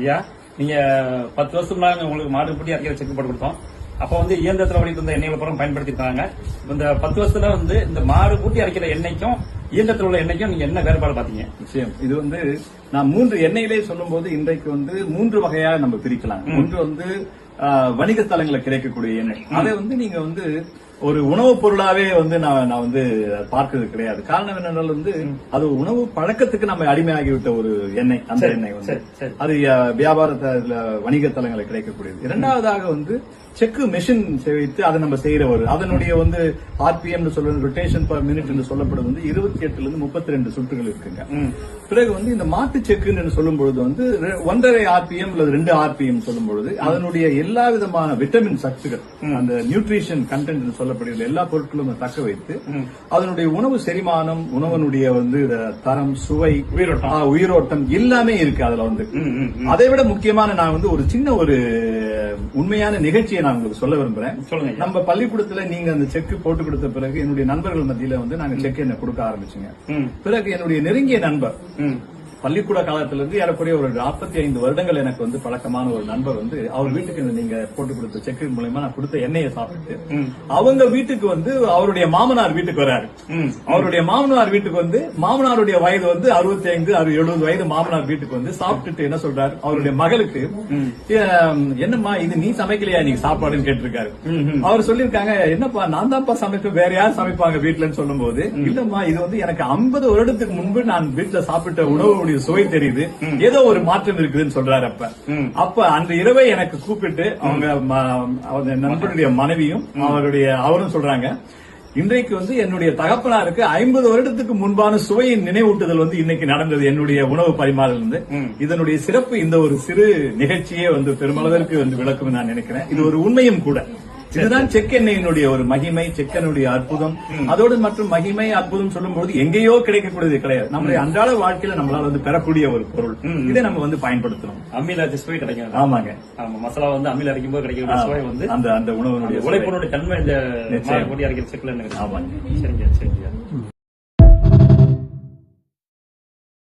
ஐயா நீங்க 10 வருஷத்துக்கு முன்னாடி உங்களுக்கு மாடு பூட்டி அரைக்கிற செக் போட்டு கொடுத்தோம். அப்ப வந்து இயந்திரத்துல ஓடிட்டு இருந்த எண்ணெய்களை பூரா பயன்படுத்திருக்காங்க. இந்த 10 வருஷத்துல வந்து இந்த மாடு பூட்டி அரைக்கிற எண்ணெய்க்கும் இயந்திரத்தில் உள்ள எண்ணெய்க்கும் நீங்க என்ன வேறுபாடு பாத்தீங்க? நிச்சயம் இது வந்து நான் 3 எண்ணெயிலே சொல்லும் போது இன்றைக்கு வந்து 3 வகையா நம்ம பிரிக்கலாம். ஒன்று வந்து வணிக தலங்களை கிடைக்கக்கூடிய எண்ணெய். அதை வந்து நீங்க வந்து ஒரு உணவுப் பொருளாவே வந்து நான் வந்து பார்க்கிறது கிடையாது. காரணம் என்னென்றால் வந்து அது உணவு பழக்கத்துக்கு நம்ம அடிமையாகிவிட்ட ஒரு எண்ணெய். அந்த எண்ணெய் வந்து அது வியாபாரத்துல வணிக தலங்களை கிடைக்கக்கூடியது. இரண்டாவதாக வந்து செக் மெஷின் வைத்து அதை நம்ம செய்யற ஒரு அதனுடைய வந்து ஆர்பிஎம் சொல்றது ரொட்டேஷன் பர் மினிட் என்று சொல்லப்படுவது வந்து 28 இருந்து 32 சுற்றுகள் இருக்குங்க. பிறகு வந்து இந்த மாட்டு செக்குன்னு சொல்லும் பொழுது வந்து 1.5 ஆர்பிஎம் அல்லது 2 ஆர்பிஎம் சொல்லும் பொழுது அதனுடைய எல்லா விதமான விட்டமின் சத்துகள் அந்த நியூட்ரிஷன் கண்டென்ட் சொல்லப்படுகிற எல்லா பொருட்களும் தக்க வைத்து அதனுடைய உணவு செரிமானம் உணவனுடைய வந்து தரம் சுவை உயிரோட்டம் எல்லாமே இருக்கு அதுல வந்து. அதை விட முக்கியமான நான் வந்து ஒரு சின்ன ஒரு உண்மையான நிகழ்ச்சியை நான் உங்களுக்கு சொல்ல விரும்புறேன். நம்ம பள்ளிக்கூடத்துல நீங்க அந்த செக் போட்டு கொடுத்த பிறகு என்னுடைய நண்பர்கள் மத்தியில வந்து நாங்க செக் என்ன கொடுக்க ஆரம்பிச்சுங்க. பிறகு என்னுடைய நெருங்கிய நண்பர் பள்ளிக்கூட காலத்திலிருந்து ஏறக்குறைய ஒரு 45 வருடங்கள் எனக்கு வந்து பழக்கமான ஒரு நண்பர் வந்து அவர் வீட்டுக்கு நீங்க போட்டு கொடுத்த செக் மூலமா நான் கொடுத்த எண்ணெயை சாப்பிட்டு அவங்க வீட்டுக்கு வந்து அவருடைய மாமனார் வீட்டுக்கு வராரு. அவருடைய மாமனார் வீட்டுக்கு வந்து மாமனாருடைய வயது வந்து 65 70 வயது மாமனார் வீட்டுக்கு வந்து சாப்பிட்டுட்டு என்ன சொல்றாரு அவருடைய மகளுக்கு என்னம்மா இது நீ சமைக்கலையா நீ சாப்பாடுன்னு கேட்டிருக்காரு. அவர் சொல்லியிருக்காங்க என்னப்பா நான் தான்ப்பா சமைப்பேன் வேற யார் சமைப்பாங்க வீட்டுலன்னு சொல்லும் போது இல்லம்மா இது வந்து எனக்கு 50 வருடத்துக்கு முன்பு நான் வீட்டுல சாப்பிட்ட உணவு சுவை தெரியுது ஏதோ ஒரு மாற்றம் இருக்குதுன்னு சொல்றாரு. அப்ப அந்த இரவை எனக்கு கூப்பிட்டு அவங்க நண்பருடைய மனைவியும் அவரும் சொல்றாங்க இன்றைக்கு வந்து என்னுடைய தகப்பனாருக்கு 50 வருடத்துக்கு முன்பான சுவையின் நினைவூட்டுதல் வந்து இன்னைக்கு நடந்தது என்னுடைய உணவு பரிமாறல் இருந்து. இதனுடைய சிறப்பு இந்த ஒரு சிறு நிகழ்ச்சியே வந்து பெருமளவிற்கு வந்து விளக்கும் நான் நினைக்கிறேன். இது ஒரு உண்மையும் கூட. இதுதான் செக் எண்ணெயினுடைய ஒரு மகிமை செக்கனுடைய அற்புதம். அதோடு மற்றும் மகிமை அற்புதம் சொல்லும் போது எங்கேயோ கிடைக்கக்கூடியது கிடையாது. நம்முடைய அன்றாட வாழ்க்கையில நம்மளால வந்து பெறக்கூடிய ஒரு பொருள். இதை நம்ம வந்து பயன்படுத்தணும். அம்மியில அரைச்ச சுவை கிடைக்கும். ஆமாங்க மசாலா வந்து அம்மியில அரைக்கும் போது கிடைக்கிற சுவை வந்து அந்த உணவனுடைய உழைப்பனுடைய தன்மை இந்த போட்டி அரைக்கிற செக்ல. ஆமாங்க சரிங்க சரிங்க.